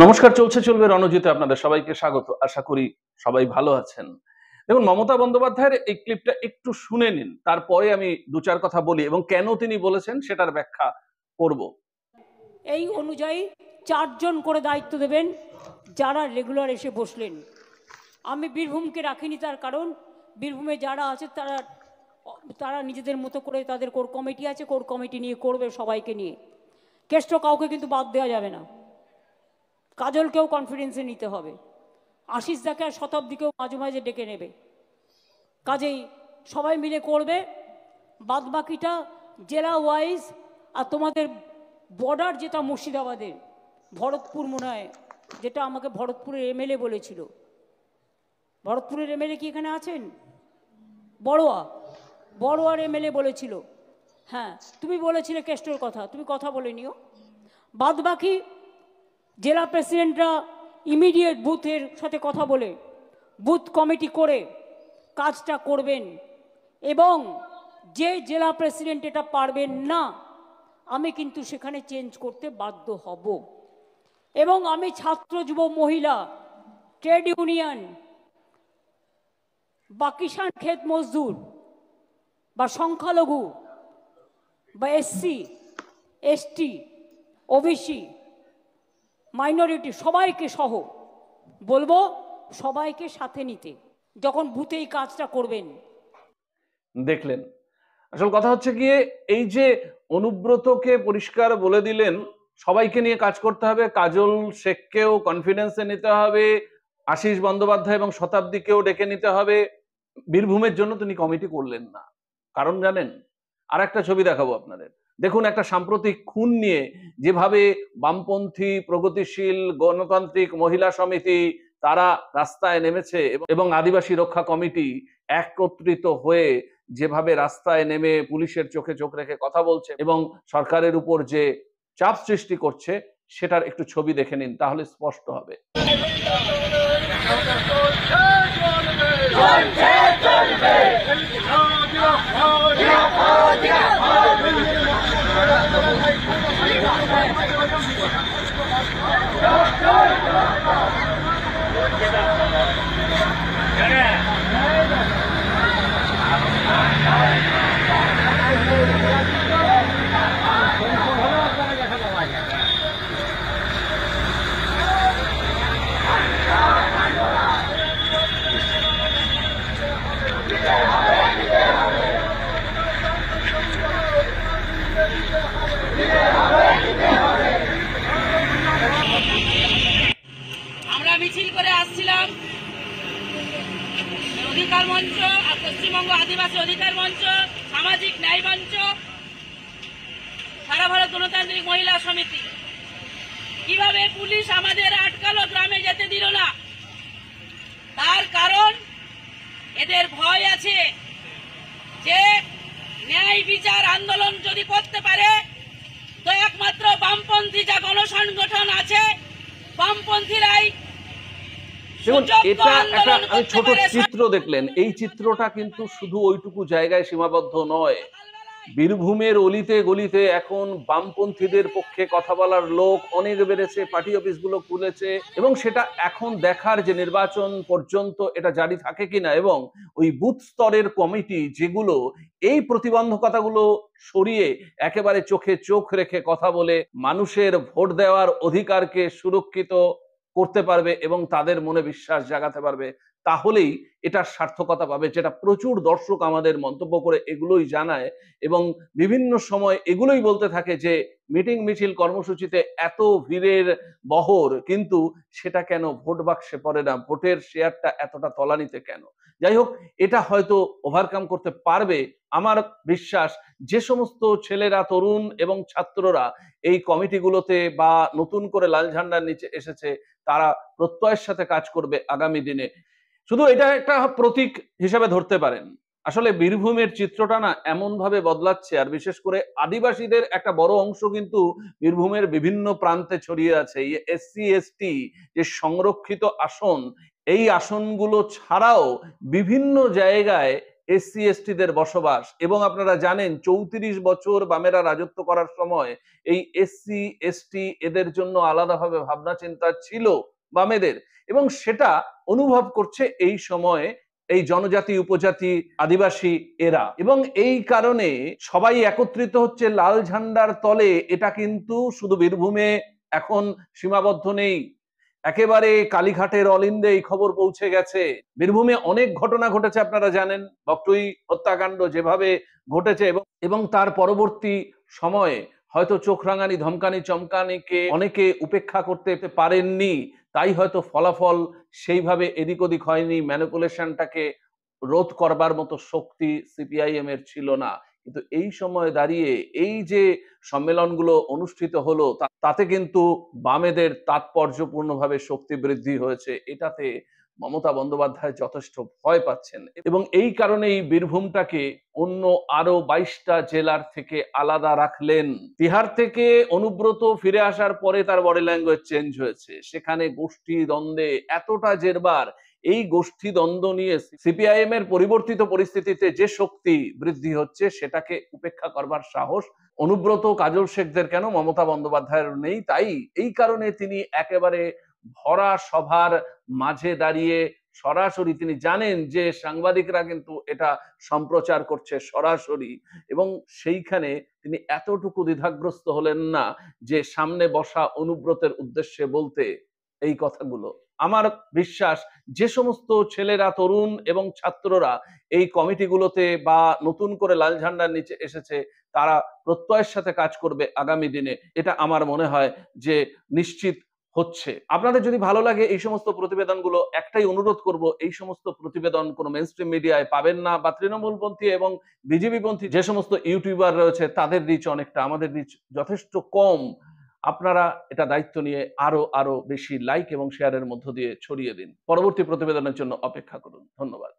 নমস্কার, চলছে চলবে রণজিতে আপনাদের সবাইকে স্বাগত। আশা করি সবাই ভালো আছেন। দেখুন, মমতা বন্দ্যোপাধ্যায়ের এই ক্লিপটা একটু শুনে নিন, তারপরে আমি দু চার কথা বলি এবং কেন তিনি বলেছেন সেটার ব্যাখ্যা করব। এই অনুযায়ী 4 জন করে দায়িত্ব দেবেন যারা রেগুলার এসে বসলেন। আমি বীরভূমকে রাখিনি, তার কারণ বীরভূমে যারা আছে তারা তারা নিজেদের মতো করে, তাদের কোর কমিটি আছে, কোর কমিটি নিয়ে করবে সবাইকে নিয়ে। কেষ্ট কাউকে কিন্তু বাদ দেওয়া যাবে না। কাজলকেও কনফিডেন্সে নিতে হবে, আশিস দাকে আর শতাব্দীকেও মাঝে মাঝে ডেকে নেবে। কাজেই সবাই মিলে করবে। বাদ বাকিটা জেলা ওয়াইজ। আর তোমাদের বর্ডার যেটা মুর্শিদাবাদের ভরতপুর মনে হয়, যেটা আমাকে ভরতপুরের এমএলএ বলেছিল। ভরতপুরের এমএলএ কি এখানে আছেন? বড়োয়ার এমএলএ বলেছিল। হ্যাঁ, তুমি বলেছিলে কেষ্টর কথা, তুমি কথা বলে নিও। বাদ বাকি জেলা প্রেসিডেন্টরা ইমিডিয়েট বুথের সাথে কথা বলে বুথ কমিটি করে কাজটা করবেন। এবং যে জেলা প্রেসিডেন্ট এটা পারবেন না, আমি কিন্তু সেখানে চেঞ্জ করতে বাধ্য হব। এবং আমি ছাত্র, যুব, মহিলা, ট্রেড ইউনিয়ন বা কিষাণ ক্ষেত মজদুর বা সংখ্যালঘু বা এসসি এসটি ওবিসি মাইনরিটি সবাইকে সহ বলবো সবাইকে সাথে নিতে যখন বুথে এই কাজটা করবেন। দেখলেন, আসল কথা হচ্ছে গিয়ে এই যে অনুব্রতকে পরিষ্কার বলে দিলেন সবাইকে নিয়ে কাজ করতে হবে, কাজল শেখকেও কনফিডেন্সে নিতে হবে, আশিস বন্দ্যোপাধ্যায় এবং শতাব্দীকেও ডেকে নিতে হবে। বীরভূমের জন্য তিনি কমিটি করলেন না, কারণ জানেন? আর একটা ছবি দেখাবো আপনাদের। দেখুন, একটা সাম্প্রতিক খুন নিয়ে যেভাবে বামপন্থী, প্রগতিশীল, গণতান্ত্রিক মহিলা সমিতি তারা রাস্তায় নেমেছে এবং আদিবাসী রক্ষা কমিটি একত্রিত হয়ে যেভাবে রাস্তায় নেমে পুলিশের চোখে চোখ রেখে কথা বলছে এবং সরকারের উপর যে চাপ সৃষ্টি করছে, সেটার একটু ছবি দেখে নিন, তাহলে স্পষ্ট হবে। আমরা মিছিল করে আসছিলাম অধিকার মঞ্চ আর পশ্চিমবঙ্গ আদিবাসী অধিকার মঞ্চ, সামাজিক ন্যায় মঞ্চ, সারা ভারত গণতান্ত্রিক মহিলা সমিতি। কিভাবে পুলিশ আমাদের আটকালো, গ্রামে যেতে দিল না? তার কারণ এদের ভয় আছে যে ন্যায় বিচার আন্দোলন যদি করতে পারে তো একমাত্র বামপন্থী যা গণসংগঠন আছে, বামপন্থীরাই। দেখুন, এটা একটা ছোট চিত্র দেখলেন। এই চিত্রটা কিন্তু শুধু ওইটুকু জায়গায় সীমাবদ্ধ নয়। বীরভূমের অলিতে গলিতে এখন বামপন্থীদের পক্ষে কথা বলার লোক অনেক বেড়েছে, পার্টি অফিসগুলো খুলেছে এবং সেটা এখন দেখার যে নির্বাচন পর্যন্ত এটা জারি থাকে কিনা এবং ওই বুথ স্তরের কমিটি যেগুলো এই প্রতিবন্ধকতাগুলো সরিয়ে একেবারে চোখে চোখ রেখে কথা বলে মানুষের ভোট দেওয়ার অধিকারকে সুরক্ষিত করতে পারবে এবং তাদের মনে বিশ্বাস জাগাতে পারবে, তাহলেই এটার সার্থকতা পাবে। যেটা প্রচুর দর্শক আমাদের মন্তব্য করে এগুলোই জানায় এবং বিভিন্ন সময় এগুলোই বলতে থাকে যে মিটিং মিছিল কর্মসূচিতে এত ভিড়ের বহর, কিন্তু সেটা কেন ভোট বাক্সে পড়ে না? ভোটের শেয়ারটা এতটা তলানিতে কেন? যাই হোক, এটা হয়তো ওভারকাম করতে পারবে। আমার বিশ্বাস যে সমস্ত ছেলেরা, তরুণ এবং ছাত্ররা এই কমিটিগুলোতে বা নতুন করে লাল ঝান্ডার নিচে এসেছে, তারা প্রত্যয়ের সাথে কাজ করবে আগামী দিনে। শুধু এটা একটা প্রতীক হিসেবে ধরতে পারেন। আসলে বীরভূমের চিত্রটা না এমন ভাবে বদলাচ্ছে, আর বিশেষ করে আদিবাসীদের একটা বড় অংশ কিন্তু বীরভূমের বিভিন্ন প্রান্তে ছড়িয়ে আছে। এই এসসি এসটি যে সংরক্ষিত আসন, এই আসনগুলো ছাড়াও বিভিন্ন জায়গায় এসসি এসটিদের বসবাস, এবং আপনারা জানেন 34 বছর বামেরা রাজত্ব করার সময় এই এসসি এসটি এদের জন্য আলাদাভাবে ভাবনা চিন্তা ছিল বামেদের, এবং সেটা অনুভব করছে এই সময়ে এই জনজাতি উপজাতি আদিবাসী এরা, এবং এই কারণে সবাই একত্রিত হচ্ছে লাল ঝান্ডার তলে। এটা কিন্তু শুধু বীরভূমে এখন সীমাবদ্ধ নেই, একেবারে কালীঘাটের অলিন্দে এই খবর পৌঁছে গেছে। বীরভূমে অনেক ঘটনা ঘটেছে, আপনারা জানেন বকটুই হত্যাকাণ্ড যেভাবে ঘটেছে, এবং তার পরবর্তী সময়ে হয়তো চোখ রাঙানি ধমকানি চমকানিকে অনেকে উপেক্ষা করতে পারেননি, তাই হয়তো ফলাফল সেইভাবে এদিক ওদিক হয়নি, ম্যানিপুলেশনটাকে রোধ করবার মতো শক্তি সিপিআইএম এর ছিল না। কিন্তু এই সময়ে দাঁড়িয়ে এই যে সম্মেলনগুলো অনুষ্ঠিত হলো তাতে কিন্তু বামেদের তাৎপর্যপূর্ণভাবে শক্তি বৃদ্ধি হয়েছে। এটাতে মমতা বন্দ্যোপাধ্যায় যথেষ্ট ভয় পাচ্ছেন, এবং এই কারণেই বীরভূমটাকে অন্য আরো 22টা জেলার থেকে আলাদা রাখলেন। বিহার থেকে অনুব্রত ফিরে আসার পরে তার বডি ল্যাঙ্গুয়েজ চেঞ্জ হয়েছে, সেখানে গোষ্ঠী দ্বন্দ্বে এতটা জেরবার, এই গোষ্ঠী দ্বন্দ্ব নিয়ে সিপিআইএম এর পরিবর্তিত পরিস্থিতিতে যে শক্তি বৃদ্ধি হচ্ছে সেটাকে উপেক্ষা করবার সাহস অনুব্রত কাজল শেখদের কেন, মমতা বন্দ্যোপাধ্যায়ের নেই। তাই এই কারণে তিনি একেবারে ভরা সভার মাঝে দাঁড়িয়ে সরাসরি, তিনি জানেন যে সাংবাদিকরা কিন্তু এটা সম্প্রচার করছে সরাসরি, এবং সেইখানে তিনি এতটুকু দ্বিধাগ্রস্ত হলেন না যে সামনে বসা অনুব্রতের উদ্দেশ্যে বলতে এই কথাগুলো। আমার বিশ্বাস যে সমস্ত ছেলেরা, তরুণ এবং ছাত্ররা এই কমিটিগুলোতে বা নতুন করে লাল ঝান্ডার নিচে এসেছে, তারা প্রত্যয়ের সাথে কাজ করবে আগামী দিনে, এটা আমার মনে হয় যে নিশ্চিত হচ্ছে। আপনাদের যদি ভালো লাগে এই সমস্ত প্রতিবেদনগুলো, একটাই অনুরোধ করব, এই সমস্ত প্রতিবেদন কোনো মেইনস্ট্রিম মিডিয়ায় পাবেন না, বা তৃণমূলপন্থী এবং বিজেপিপন্থী যে সমস্ত ইউটিউবার রয়েছে তাদের রিচ অনেকটা, আমাদের রিচ যথেষ্ট কম। আপনারা এটা দায়িত্ব নিয়ে আরো আরো বেশি লাইক এবং শেয়ারের মধ্য দিয়ে ছড়িয়ে দিন। পরবর্তী প্রতিবেদনের জন্য অপেক্ষা করুন। ধন্যবাদ।